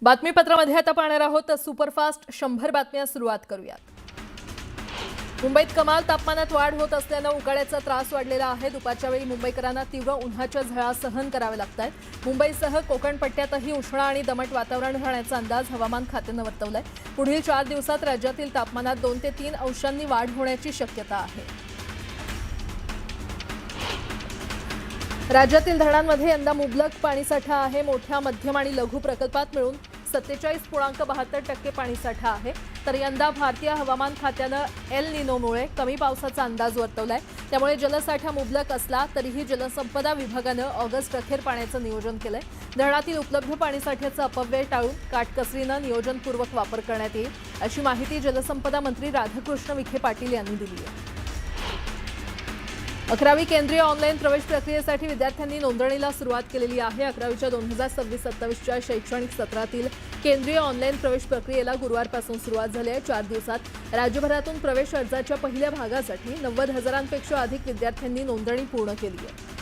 बातमीपत्रामध्ये आता पाहणार आहोत सुपरफास्ट 100 बातम्या सुरुवात करूयात। मुंबईत कमाल तापमानात वाढ होत असल्याने उकाड्याचा त्रास वाढलेला आहे। दुपारच्या वेळी मुंबईकरांना तीव्र उन्हाच्या झळा सहन कराव्या लागतात। मुंबईसह कोकण पट्ट्यातही उष्ण आणि दमट वातावरण राहण्याचा अंदाज हवामान खात्याने वर्तवलाय। पुढील 4 दिवसात राज्यातील तापमानात 2 ते 3 अंशांनी वाढ होण्याची शक्यता आहे। राज्यातील धरणांमध्ये यंदा मुबलक पाणीसाठा आहे। मोठ्या मध्यम आणि लघु प्रकल्पात मिळून 47.72% पाणीसाठा आहे। तर यंदा भारतीय हवामान खात्यानं एल निनोमुळे कमी पावसाचा अंदाज वर्तवलाय। त्यामुळे जलसाठा मुबलक असला तरीही जलसंपदा विभागानं ऑगस्ट अखेर पाण्याचं नियोजन केलंय। धरणातील उपलब्ध पाणीसाठ्याचा अपव्यय टाळून काटकसरीनं नियोजनपूर्वक वापर करण्यात येईल, अशी माहिती जलसंपदा मंत्री राधाकृष्ण विखे पाटील यांनी दिली आहे। 11वी केंद्रीय ऑनलाईन प्रवेश प्रक्रियेसाठी विद्यार्थ्यांनी नोंदणीला सुरुवात केलेली आहे। 11वीच्या 2026-27च्या शैक्षणिक सत्रातील केंद्रीय ऑनलाईन प्रवेश प्रक्रियेला गुरुवारपासून सुरुवात झाली आहे। 4 दिवसात राज्यभरातून प्रवेश अर्जाच्या पहिल्या भागासाठी 90,000पेक्षा अधिक विद्यार्थ्यांनी नोंदणी पूर्ण केली आहे।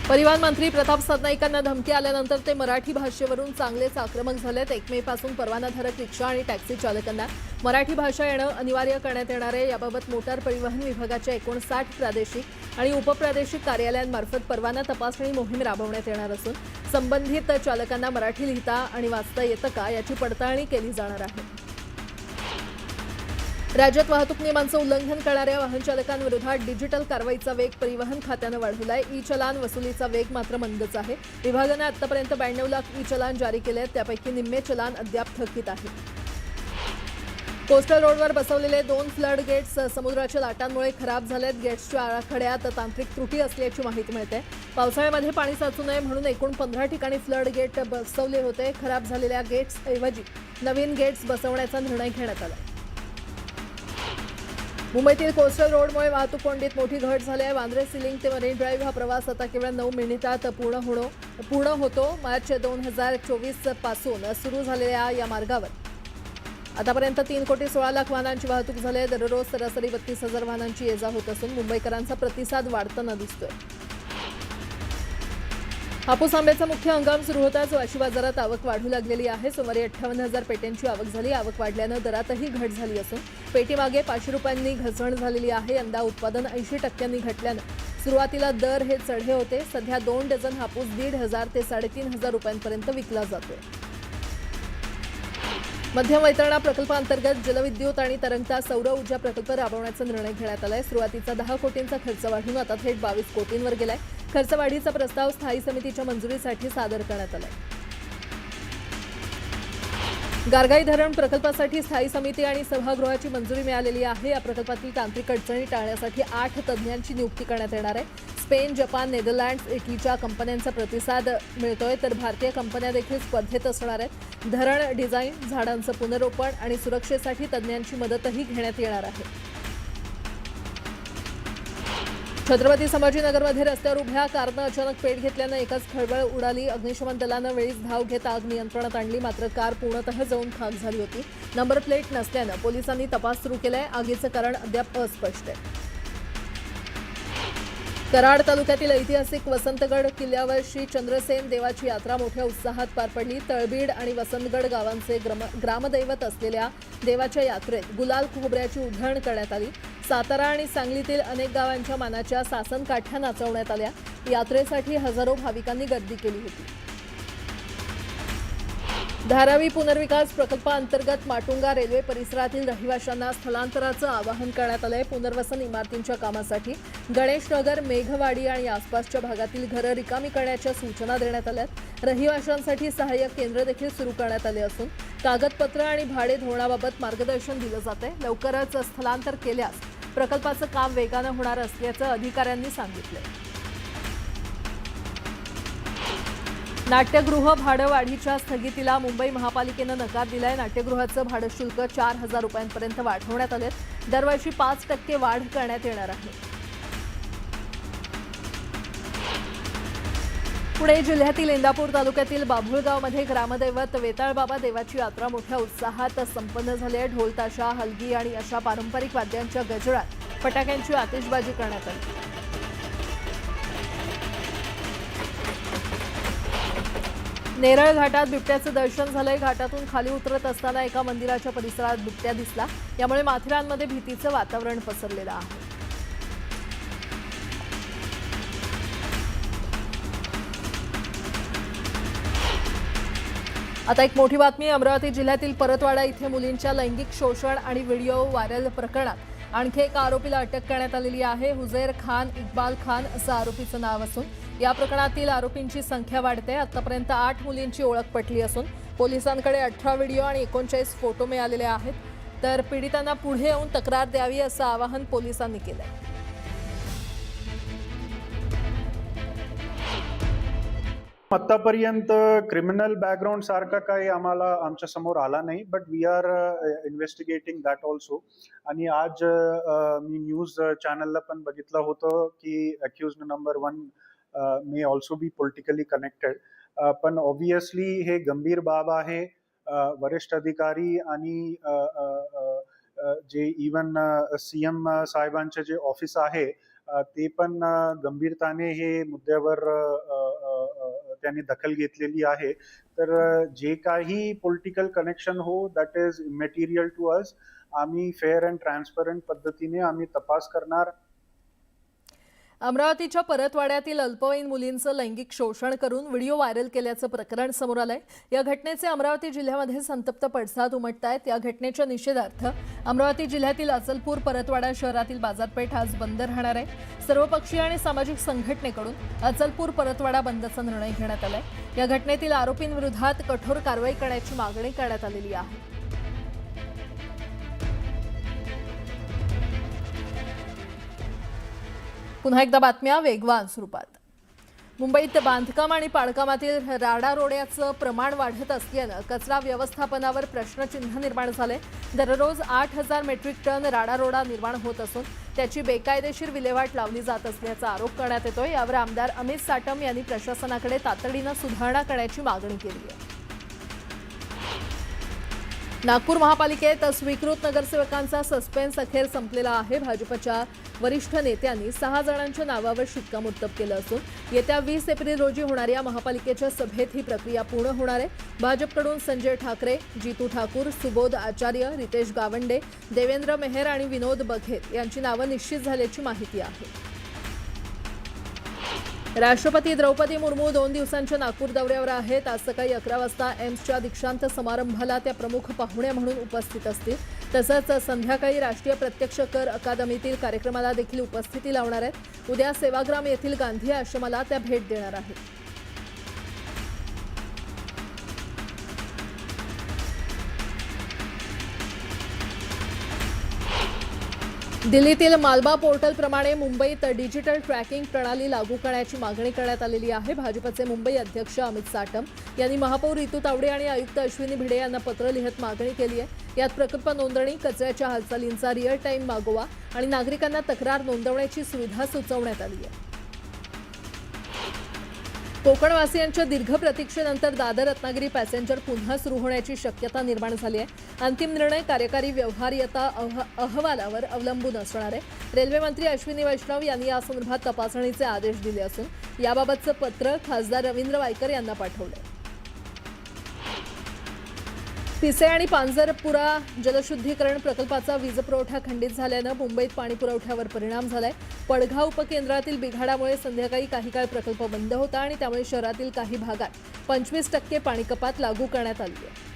परिवहन मंत्री प्रताप सरनाईकांना धमकी आल्यानंतर ते मराठी भाषेवरून चांगलेच आक्रमक झालेत। 1 मेपासून परवानाधारक रिक्षा आणि टॅक्सी चालकांना मराठी भाषा येणं अनिवार्य करण्यात येणार आहे। याबाबत मोटार परिवहन विभागाच्या 59 प्रादेशिक आणि उपप्रादेशिक कार्यालयांमार्फत परवाना तपासणी मोहीम राबवण्यात येणार असून संबंधित चालकांना मराठी लिहिता आणि वाचता येतं का याची पडताळणी केली जाणार आहे। राज्यात वाहतूक नियमांचं उल्लंघन करणाऱ्या वाहन चालकांविरोधात डिजिटल कारवाईचा वेग परिवहन खात्यानं वाढवलाय। ई चलान वसुलीचा वेग मात्र मंदच आहे। विभागानं आतापर्यंत 92 लाख ई चलान जारी केले आहेत, त्यापैकी निम्मे चलान अद्याप थकीत आहेत। कोस्टल रोडवर बसवलेले 2 फ्लड गेट्स समुद्राच्या लाटांमुळे खराब झालेत। गेट्सच्या आराखड्यात तांत्रिक त्रुटी असल्याची माहिती मिळते। पावसाळ्यामध्ये पाणी साचू नये म्हणून एकूण 15 ठिकाणी फ्लड गेट बसवले होते। खराब झालेल्या गेट्सऐवजी नवीन गेट्स बसवण्याचा निर्णय घेण्यात आला। मुंबईतील कोस्टल रोडमुळे वाहतूक कोंडीत मोठी घट झाली आहे। वांद्रे सिलिंग ते मरीन ड्राईव्ह हा प्रवास आता केवळ 9 मिनिटात पूर्ण होतो। मार्च 2024 पासून सुरू झालेल्या या मार्गावर आतापर्यंत 3,16,00,000 वाहनांची वाहतूक झाली आहे। दररोज सरासरी 32,000 वाहनांची ये जा होत असून मुंबईकरांचा प्रतिसाद वाढताना दिसतोय। हापूस आंब्याचा मुख्य हंगाम सुरू होताच वाशी बाजारात आवक वाढू लागलेली आहे। सुमारे 58,000 पेट्यांची आवक झाली। आवक वाढल्यानं दरातही घट झाली असून पेटीमागे 500 रुपयांनी घसरण झालेली आहे। यंदा उत्पादन 80% घटल्यानं सुरुवातीला दर हे चढे होते। सध्या 2 डझन हापूस 1,500 ते 3,500 रुपयांपर्यंत विकला जातोय। मध्यम वैतरणा प्रकल्पाअंतर्गत जलविद्युत आणि तरंगता सौर ऊर्जा प्रकल्प राबवण्याचा निर्णय घेण्यात आलाय। सुरुवातीचा 10 कोटींचा खर्च वाढून आता थेट 22 कोटींवर गेलाय। खर्च वाढीचा प्रस्ताव स्थायी समितीच्या मंजुरीसाठी सादर करण्यात आलाय। गारगाई धरण प्रकल्पासाठी स्थायी समिती आणि सभागृहाची मंजुरी मिळालेली आहे। या प्रकल्पातील तांत्रिक अडचणी टाळण्यासाठी 8 तज्ज्ञांची नियुक्ती करण्यात येणार आहे। स्पेन, जपान, नेदरलँड्स, इटलीच्या कंपन्यांचा प्रतिसाद मिळतोय, तर भारतीय कंपन्या देखील स्पर्धेत असणार आहेत। धरण डिझाईन, झाडांचं पुनरोपण आणि सुरक्षेसाठी तज्ज्ञांची मदतही घेण्यात येणार आहे। छत्रपती संभाजीनगरमध्ये रस्त्यावर उभ्या कारनं अचानक पेट घेतल्यानं एकाच खळबळ उडाली। अग्निशमन दलानं वेळीच धाव घेत आग नियंत्रणात आणली, मात्र कार पूर्णतः जळून खाक झाली होती। नंबर प्लेट नसल्यानं पोलिसांनी तपास सुरू केलाय। आगीचं कारण अद्याप अस्पष्ट आहे। कराड तालुक्यातील ऐतिहासिक वसंतगड किल्ल्यावर श्री चंद्रसेन देवाची यात्रा मोठ्या उत्साहात पार पडली। तळबीड आणि वसंतगड गावांचे ग्रामदैवत असलेल्या देवाच्या यात्रेत गुलाल खोबऱ्याची उधळण करण्यात आली। सातारा आणि सांगलीतील अनेक गावांच्या मानाच्या सासन काठ्या नाचवण्यात आल्या। यात्रेसाठी हजारो भाविकांनी गर्दी केली होती। धारावी पुनर्विकास प्रकल्पाअंतर्गत माटुंगा रेल्वे परिसरातील रहिवाशांना स्थलांतराचं आवाहन करण्यात आलंय। पुनर्वसन इमारतींच्या कामासाठी गणेशनगर, मेघवाडी आणि आसपासच्या भागातील घरं रिकामी करण्याच्या सूचना देण्यात आल्यात। रहिवाशांसाठी सहाय्यक केंद्र देखील सुरू करण्यात आले असून कागदपत्र आणि भाडे धोरणाबाबत मार्गदर्शन दिलं जातंय। लवकरच स्थलांतर केल्यास प्रकल्पाचं काम वेगानं होणार असल्याचं अधिकाऱ्यांनी सांगितलंय। नाट्यगृह भाडं वाढीच्या स्थगितीला मुंबई महापालिकेनं नकार दिलाय। नाट्यगृहाचं भाडं शुल्क 4,000 रुपयांपर्यंत वाढवण्यात आलं। दरवर्षी 5% वाढ करण्यात येणार आहे। पुणे जिल्ह्यातील इंदापूर तालुक्यातील बाभुळगावमध्ये ग्रामदैवत वेताळबाबा देवाची यात्रा मोठ्या उत्साहात संपन्न झाली आहे। ढोल ताशा, हलगी आणि अशा पारंपरिक वाद्यांच्या गजरात फटाक्यांची आतिषबाजी करण्यात आली। नेरळ घाटात बिबट्याचं दर्शन झालंय। घाटातून खाली उतरत असताना एका मंदिराच्या परिसरात बिबट्या दिसला, यामुळे माथेरानमध्ये भीतीचं वातावरण पसरलेलं आहे। आता एक मोठी बातमी। अमरावती जिल्ह्यातील परतवाडा इथे मुलींच्या लैंगिक शोषण आणि व्हिडिओ व्हायरल प्रकरणात आणखी एका आरोपीला अटक करण्यात आलेली आहे। हुजैर खान इक्बाल खान असं आरोपीचं नाव असून या प्रकरणातील आरोपींची संख्या वाढते। आतापर्यंत 8 मुलींची ओळख पटली असून पोलिसांकडे 18 व्हिडिओ आणि 39 फोटो मिळालेले आहेत। तर पीडितांना पुढे येऊन तक्रार द्यावी असं आवाहन पोलिसांनी केलंय। आतापर्यंत क्रिमिनल बॅकग्राऊंड सारखा काही आम्हाला आमच्या समोर आला नाही, but we are investigating that also. आणि आज मी न्यूज चॅनलला पण बघितलं होतं की accused number 1 may also be politically connected. पण ऑब्विसली हे गंभीर बाब आहे। वरिष्ठ अधिकारी आणि जे इवन सीएम साहेबांचे जे ऑफिस आहे ते पण गंभीरताने हे मुद्द्यावर त्यांनी दखल घेतलेली आहे। तर जे काही पॉलिटिकल कनेक्शन हो दॅट इज इमॅटेरियल टू अस। आम्ही फेअर अँड ट्रान्सपरंट पद्धतीने आम्ही तपास करणार। अमरावतीच्या परतवाड्यातील अल्पवयीन मुलींचं लैंगिक शोषण करून व्हिडिओ व्हायरल केल्याचं प्रकरण समोर आलंय। या घटनेचे अमरावती जिल्ह्यामध्ये संतप्त पडसाद उमटतायत। या घटनेच्या निषेधार्थ अमरावती जिल्ह्यातील अचलपूर परतवाडा शहरातील बाजारपेठ आज बंद राहणार आहे। सर्वपक्षीय आणि सामाजिक संघटनेकडून अचलपूर परतवाडा बंदचा निर्णय घेण्यात आलाय। या घटनेतील आरोपींविरोधात कठोर कारवाई करण्याची मागणी करण्यात आलेली आहे। पुन्हा एकदा बातम्या वेगवान स्वरूपात। मुंबईत बांधकाम आणि पाडकामातील राडारोड्याचं प्रमाण वाढत असल्यानं कचरा व्यवस्थापनावर प्रश्नचिन्ह निर्माण झाले। दररोज 8000 मेट्रिक टन राडारोडा निर्माण होत असून त्याची बेकायदेशीर विल्हेवाट लावली जात असल्याचा आरोप करण्यात येतोय। यावर आमदार अमित साटम यांनी प्रशासनाकडे तातडीनं सुधारणा करण्याची मागणी केली आहे। नागपूर महापालिकेत स्वीकृत नगरसेवकांचा सस्पेन्स अखेर संपलेला आहे। भाजपच्या वरिष्ठ नेत्यांनी 6 जणांच्या नावावर शिक्कामोर्तब केलं असून येत्या 20 एप्रिल रोजी होणाऱ्या महापालिकेच्या सभेत ही प्रक्रिया पूर्ण होणार आहे। भाजपकडून संजय ठाकरे, जीतू ठाकूर, सुबोध आचार्य, रितेश गावंडे, देवेंद्र मेहर आणि विनोद बघेल यांची नावं निश्चित झाल्याची माहिती आहे। राष्ट्रपती द्रौपदी मुर्मू 2 दिवसांच्या नागपूर दौऱ्यावर आहेत। आज सकाळी 11 वाजता एम्सच्या दीक्षांत समारंभाला त्या प्रमुख पाहुणे म्हणून उपस्थित असतील। तसंच संध्याकाळी राष्ट्रीय प्रत्यक्ष कर अकादमीतील कार्यक्रमाला देखील उपस्थिती लावणार आहेत। उद्या सेवाग्राम येथील गांधी आश्रमाला त्या भेट देणार आहेत। दिल्लीतील मालबा पोर्टल प्रमाणे मुंबईत डिजिटल ट्रॅकिंग प्रणाली लागू करण्याची मागणी करण्यात आलेली आहे। भाजपचे मुंबई अध्यक्ष अमित साटम यांनी महापौर रितू तावडे आणि आयुक्त अश्विनी भिडे यांना पत्र लिहत मागणी केली आहे। यात प्रकल्प नोंदणी, कचऱ्याच्या हालचालींचा रिअल टाइम मागोवा आणि नागरिकांना तक्रार नोंदवण्याची सुविधा सुचवण्यात आली आहे। कोकणवासियांच्या दीर्घ प्रतीक्षेनंतर दादर रत्नागिरी पॅसेंजर पुन्हा सुरू होण्याची शक्यता निर्माण झाली आहे। अंतिम निर्णय कार्यकारी व्यवहार्यता अहवालावर अवलंबून असणार आहे। रेल्वे मंत्री अश्विनी वैष्णव यांनी या संदर्भात तपासणीचे आदेश दिले असून याबाबतचं पत्र खासदार रवींद्र वायकर यांना पाठवले। पिसे आणि पांजरपुरा जलशुद्धीकरण प्रकल्पाचा वीजपुरवठा खंडित झाल्यानं मुंबईत पाणीपुरवठ्यावर परिणाम झालाय। पडघा उपकेंद्रातील बिघाडामुळे संध्याकाळी काही काळ प्रकल्प बंद होता आणि त्यामुळे शहरातील काही भागात 25% पाणी कपात लागू करण्यात आली आहे।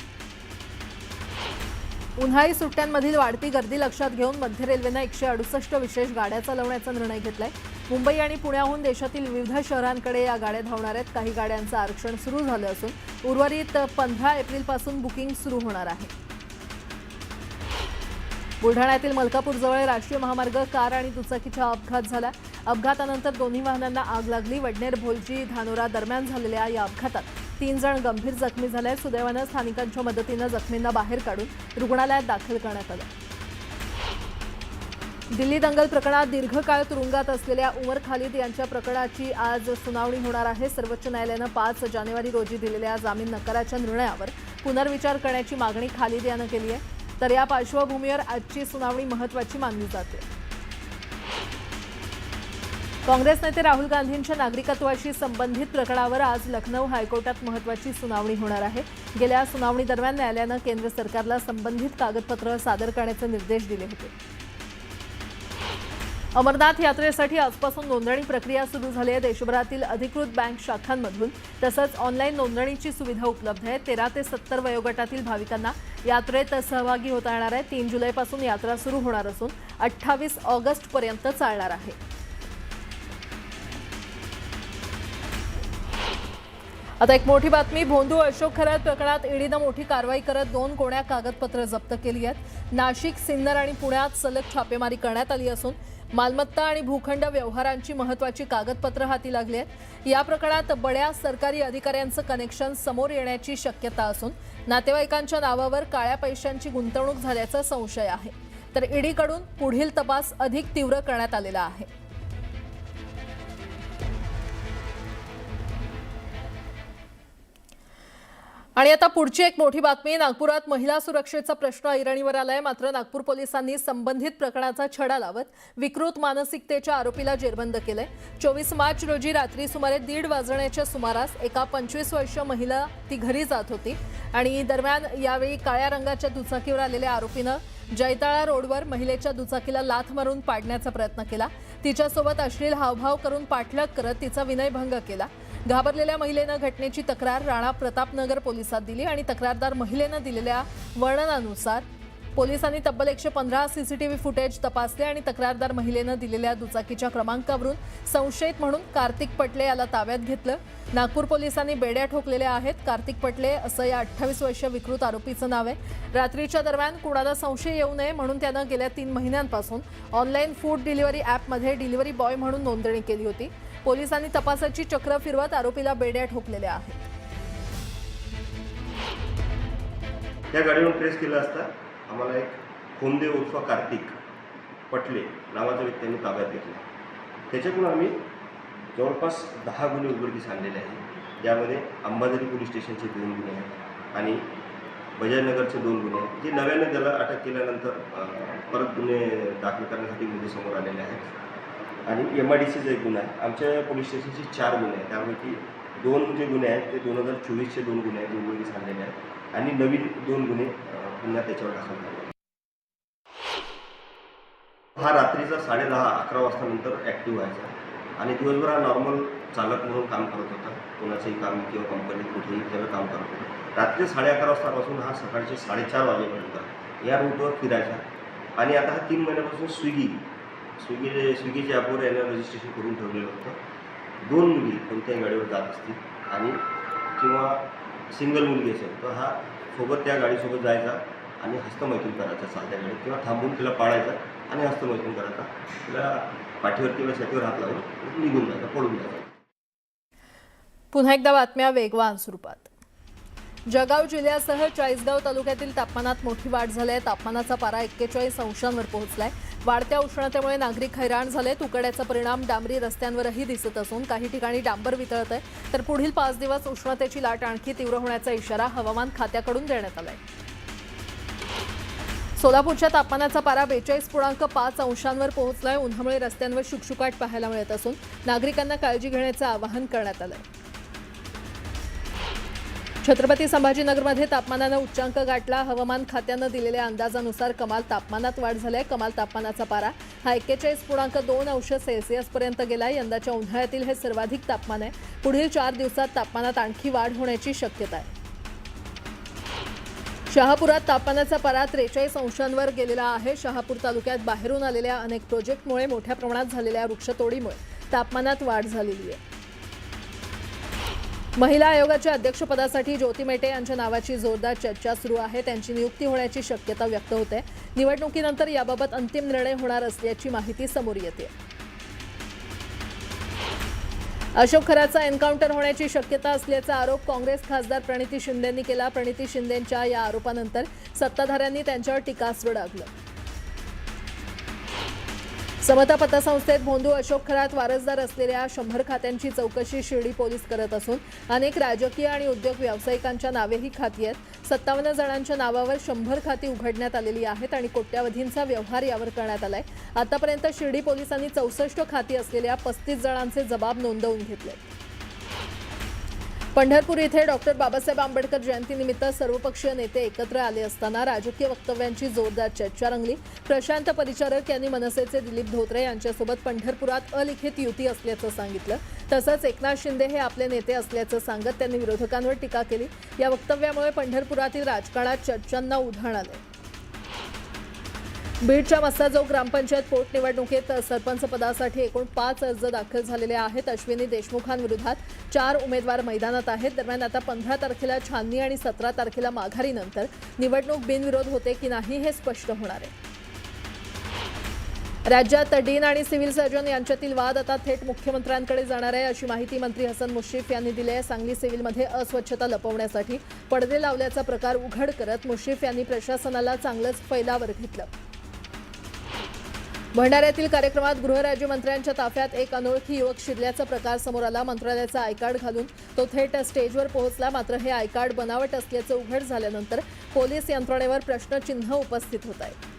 उन्हाळी सुट्ट्यांमधील वाढती गर्दी लक्षात घेऊन मध्य रेल्वेनं 168 विशेष गाड्या चालवण्याचा निर्णय घेतलाय। मुंबई आणि पुण्याहून देशातील विविध शहरांकडे या गाड्या धावणार आहेत। काही गाड्यांचं आरक्षण सुरू झालं असून उर्वरित 15 एप्रिलपासून बुकिंग सुरू होणार आहे। बुलढाण्यातील मलकापूरजवळ राष्ट्रीय महामार्ग कार आणि दुचाकीचा अपघात झाला। अपघातानंतर दोन्ही वाहनांना आग लागली। वडनेर भोलजी धानोरा दरम्यान झालेल्या या अपघातात 3 जण गंभीर जखमी झाले। सुदैवानं स्थानिकांच्या मदतीनं जखमींना बाहेर काढून रुग्णालयात दाखल करण्यात आलं। दिल्ली दंगल प्रकरणात दीर्घकाळ तुरुंगात असलेल्या उमर खालिद यांच्या प्रकरणाची आज सुनावणी होणार आहे। सर्वोच्च न्यायालयानं 5 जानेवारी रोजी दिलेल्या जामीन नकाराच्या निर्णयावर पुनर्विचार करण्याची मागणी खालिद यानं केली आहे। तर या पार्श्वभूमीवर आजची सुनावणी महत्त्वाची मानली जाते। काँग्रेस नेते राहुल गांधींच्या नागरिकत्वाशी संबंधित प्रकरणावर आज लखनौ हायकोर्टात महत्त्वाची सुनावणी होणार आहे. गेल्या सुनावणी दरम्यान न्यायालयानं केंद्र सरकारला संबंधित कागदपत्र सादर करण्याचे निर्देश दिले होते. अमरनाथ यात्रेसाठी आजपासून नोंदणी प्रक्रिया सुरू झाली आहे. देशभरातील अधिकृत बँक शाखांमधून तसंच ऑनलाईन नोंदणीची सुविधा उपलब्ध आहे. 13 ते 70 वयोगटातील भाविकांना यात्रेत सहभागी होता येणार आहे. 3 जुलैपासून यात्रा सुरू होणार असून 28 ऑगस्टपर्यंत चालणार आहे. आता एक मोठी बातमी. भोंदू अशोक खरात प्रकरणात ईडीनं मोठी कारवाई करत 2 गोण्या कागदपत्र जप्त केली आहेत. नाशिक, सिन्नर आणि पुण्यात सलग छापेमारी करण्यात आली असून मालमत्ता आणि भूखंड व्यवहारांची महत्त्वाची कागदपत्र हाती लागली आहेत. या प्रकरणात बड्या सरकारी अधिकाऱ्यांचं कनेक्शन समोर येण्याची शक्यता असून नातेवाईकांच्या नावावर काळ्या पैशांची गुंतवणूक झाल्याचा संशय आहे. तर ईडीकडून पुढील तपास अधिक तीव्र करण्यात आलेला आहे. आणि आता पुढची एक मोठी बातमी. नागपुरात महिला सुरक्षेचा प्रश्न ऐरणीवर आलाय. मात्र नागपूर पोलिसांनी संबंधित प्रकरणाचा छडा लावत विकृत मानसिकतेच्या आरोपीला जेरबंद केलंय. 24 मार्च रोजी रात्री सुमारे 1:30 वाजण्याच्या सुमारास एका 25 वर्षीय महिला ती घरी जात होती आणि दरम्यान यावेळी काळ्या रंगाच्या दुचाकीवर आलेल्या आरोपीनं जैताळा रोडवर महिलेच्या दुचाकीला लाथ मारून पाडण्याचा प्रयत्न केला. तिच्यासोबत अश्लील हावभाव करून पाठलाग करत तिचा विनयभंग केला. घाबरलेल्या महिलेनं घटनेची तक्रार राणा प्रतापनगर पोलिसात दिली आणि तक्रारदार महिलेनं दिलेल्या वर्णनानुसार पोलिसांनी तब्बल 115 सीसीटीव्ही फुटेज तपासले आणि तक्रारदार महिलेनं दिलेल्या दुचाकीच्या क्रमांकावरून संशयित म्हणून कार्तिक पटले याला ताब्यात घेतलं. नागपूर पोलिसांनी बेड्या ठोकलेल्या आहेत. कार्तिक पटले असं या 28 वर्षीय विकृत आरोपीचं नाव आहे. रात्रीच्या दरम्यान कुणाला संशय येऊ नये म्हणून त्यानं गेल्या 3 महिन्यांपासून ऑनलाईन फूड डिलिव्हरी ॲपमध्ये डिलिव्हरी बॉय म्हणून नोंदणी केली होती. पोलिसांनी तपासाची चक्र फिरवत आरोपीला बेड्या ठोकलेल्या आहेत. त्या गाडीवर ट्रेस केला असता आम्हाला एक खोंदे उर्फ कार्तिक पटले नावाच्या व्यक्तीने ताब्यात घेतला. त्याच्याकडून आम्ही जवळपास 10 गुन्हे उघडकीस आणलेले आहेत. यामध्ये अंबाझरी पोलीस स्टेशनचे 2 गुन्हे आहेत आणि बजाजनगरचे 2 गुन्हे आहेत, जे नव्याने त्याला अटक केल्यानंतर परत गुन्हे दाखल करण्यासाठी मुद्दे समोर आलेले आहेत. आणि MIDCचा एक गुन्हा आहे. आमच्या पोलीस स्टेशनचे 4 गुन्हे आहेत. त्यापैकी 2 जे गुन्हे आहेत ते 2024चे 2 गुन्हे आहेत, उघडकीस आणलेले आहेत आणि नवीन 2 गुन्हे पुन्हा त्याच्यावर दाखल झाले. हा रात्रीचा 10:30-11 वाजता नंतर ॲक्टिव्ह व्हायचा आणि दिवसभर हा नॉर्मल चालक म्हणून काम करत होता. कोणाचंही काम किंवा कंपनीत कुठेही त्याला काम करत होता. रात्री 11:30 वाजतापासून हा सकाळचे 4:30 वाजेपर्यंत या रूटवर फिरायचा. आणि आता हा 3 महिन्यापासून स्विगीच्या ॲपवर यानं रजिस्ट्रेशन करून ठेवलेलं होतं. 2 मुली कोणत्याही गाडीवर जात असतील आणि किंवा सिंगल मुलगी असेल तर हा सोबत त्या गाडीसोबत जायचा आणि हस्तमैथून करायचा चालत्या गाडीत किंवा थांबून तिला पाळायचा आणि हस्तमैथून करायचा. तिला पाठीवर किंवा छातीवर हात लावून निघून जायचा, पळून जायचा. पुन्हा एकदा बातम्या वेगवान स्वरूपात. जळगाव जिल्ह्यासह चाळीसगाव तालुक्यातील तापमानात मोठी वाढ झाली आहे. तापमानाचा पारा 41 अंशांवर पोहोचलाय. वाढत्या उष्णतेमुळे नागरिक हैराण झालेत. उकाड्याचा परिणाम डांबरी रस्त्यांवरही दिसत असून काही ठिकाणी डांबर वितळत आहे. तर पुढील 5 दिवस उष्णतेची लाट आणखी तीव्र होण्याचा इशारा हवामान खात्याकडून देण्यात आलाय. सोलापूरच्या तापमानाचा पारा 42.5 अंशांवर पोहोचलाय. उन्हामुळे रस्त्यांवर शुकशुकाट पाहायला मिळत असून नागरिकांना काळजी घेण्याचं आवाहन करण्यात आलंय. छत्रपती संभाजीनगरमध्ये तापमानानं उच्चांक गाठला. हवामान खात्यानं दिलेल्या अंदाजानुसार कमाल तापमानात वाढ झाली आहे. कमाल तापमानाचा पारा हा 41.2 अंश सेल्सिअसपर्यंत गेला. यंदाच्या उन्हाळ्यातील हे सर्वाधिक तापमान आहे. पुढील 4 दिवसात तापमानात आणखी वाढ होण्याची शक्यता आहे. शहापुरात तापमानाचा पारा 43 अंशांवर गेलेला आहे. शहापूर तालुक्यात बाहेरून आलेल्या अनेक प्रोजेक्टमुळे मोठ्या प्रमाणात झालेल्या वृक्षतोडीमुळे तापमानात वाढ झालेली आहे. महिला आयोगाच्या अध्यक्षपदासाठी ज्योती मेटे यांच्या नावाची जोरदार चर्चा सुरू आहे. त्यांची नियुक्ती होण्याची शक्यता व्यक्त होते. निवडणुकीनंतर याबाबत अंतिम निर्णय होणार असल्याची माहिती समोर येते. अशोक खरातचा एन्काउंटर होण्याची शक्यता असल्याचा आरोप काँग्रेस खासदार प्रणिती शिंदेंनी केला. प्रणिती शिंदेंच्या या आरोपानंतर सत्ताधाऱ्यांनी त्यांच्यावर टीकास्त्र डागलं. समता पतसंस्थेत भोंदू अशोक खरात वारसदार असलेल्या 100 खात्यांची चौकशी शिर्डी पोलीस करत असून अनेक राजकीय आणि उद्योग व्यावसायिकांच्या नावेही खाती आहेत. 57 जणांच्या नावावर 100 खाती उघडण्यात आलेली आहेत आणि कोट्यावधींचा व्यवहार यावर करण्यात आलाय. आतापर्यंत शिर्डी पोलिसांनी 64 खाती असलेल्या 35 जणांचे जबाब नोंदवून घेतले. पंढरपूर येथे डॉक्टर बाबासाहेब आंबेडकर जयंतीनिमित्त सर्वपक्षीय नेते एकत्र आले असताना राजकीय वक्तव्यांची जोरदार चर्चा रंगली. प्रशांत परिचारक यांनी मनसेचे दिलीप धोत्रे यांच्यासोबत पंढरपुरात अलिखित युती असल्याचं सांगितलं. तसंच एकनाथ शिंदे हे आपले नेते असल्याचं सांगत त्यांनी विरोधकांवर टीका केली. या वक्तव्यामुळे पंढरपुरातील राजकारणात चर्चांना उधाण आले. बीडच्या मस्साजोग ग्रामपंचायत पोटनिवडणुकीत सरपंच पदासाठी एकूण 5 अर्ज दाखल झालेले आहेत. अश्विनी देशमुखांविरोधात 4 उमेदवार मैदानात आहेत. दरम्यान आता 15 तारखेला छाननी आणि 17 तारखेला माघारीनंतर निवडणूक बिनविरोध होते की नाही हे स्पष्ट होणार आहे. राज्यात डीन आणि सिव्हिल सर्जन यांच्यातील वाद आता थेट मुख्यमंत्र्यांकडे जाणार आहे, अशी माहिती मंत्री हसन मुश्रीफ यांनी दिली आहे. सांगली सिव्हिलमध्ये अस्वच्छता लपवण्यासाठी पडदे लावल्याचा प्रकार उघड करत मुश्रीफ यांनी प्रशासनाला चांगलंच फैलावर घेतलं. भंडाऱ्यातील कार्यक्रमात गृहराज्यमंत्र्यांच्या ताफ्यात एक अनोळखी युवक शिरल्याचा प्रकार समोर आला. मंत्रालयाचा आय कार्ड घालून तो थेट स्टेजवर पोहोचला. मात्र हे आय कार्ड बनावट असल्याचं उघड झाल्यानंतर पोलीस यंत्रणेवर प्रश्नचिन्ह उपस्थित होत आहे.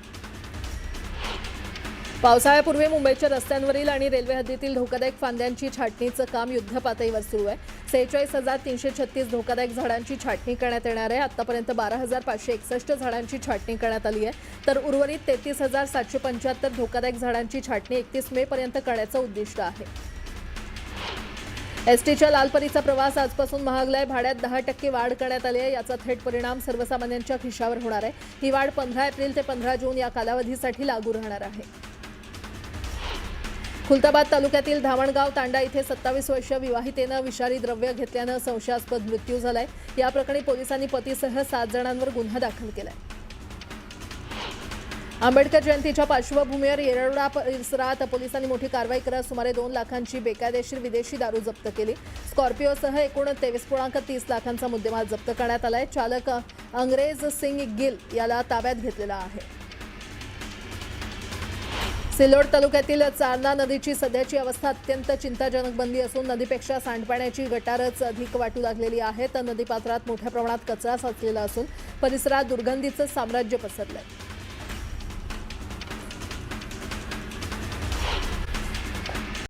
पावसाळ्यापूर्वी मुंबईच्या रस्त्यांवरील आणि रेल्वे हद्दीतील धोकादायक फांद्यांची छाटणीचं काम युद्धपातळीवर सुरू आहे. 46,336 धोकादायक झाडांची छाटणी करण्यात येणार आहे. आतापर्यंत 12,561 झाडांची छाटणी करण्यात आली आहे, तर उर्वरित 33,775 धोकादायक झाडांची छाटणी 31 मे पर्यंत करण्याचं उद्दिष्ट आहे. एसटीच्या लालपरीचा प्रवास आजपासून महागलाय. भाड्यात 10% वाढ करण्यात आली आहे. याचा थेट परिणाम सर्वसामान्यांच्या खिशावर होणार आहे. ही वाढ 15 एप्रिल ते 15 जून या कालावधीसाठी लागू राहणार आहे. खुलताबाद तालुक्यातील धामणगाव तांडा इथे 27 वर्षीय विवाहितेनं विषारी द्रव्य घेतल्यानं संशयास्पद मृत्यू झालाय. या प्रकरणी पोलिसांनी पतीसह 7 जणांवर गुन्हा दाखल केलाय. आंबेडकर जयंतीच्या पार्श्वभूमीवर येरवडा परिसरात पोलिसांनी मोठी कारवाई करत सुमारे 2 लाखांची बेकायदेशीर विदेशी दारू जप्त केली. स्कॉर्पिओसह एकूण 23.30 लाखांचा मुद्देमाल जप्त करण्यात आलाय. चालक अंग्रेज सिंग गिल याला ताब्यात घेतलेला आहे. सिल्लोड तालुक्यातील चारणा नदीची सध्याची अवस्था अत्यंत चिंताजनक बनली असून नदीपेक्षा सांडपाण्याची गटारच अधिक वाटू लागलेली आहे. तर नदीपात्रात मोठ्या प्रमाणात कचरा साचलेला असून परिसरात दुर्गंधीचं साम्राज्य पसरलंय.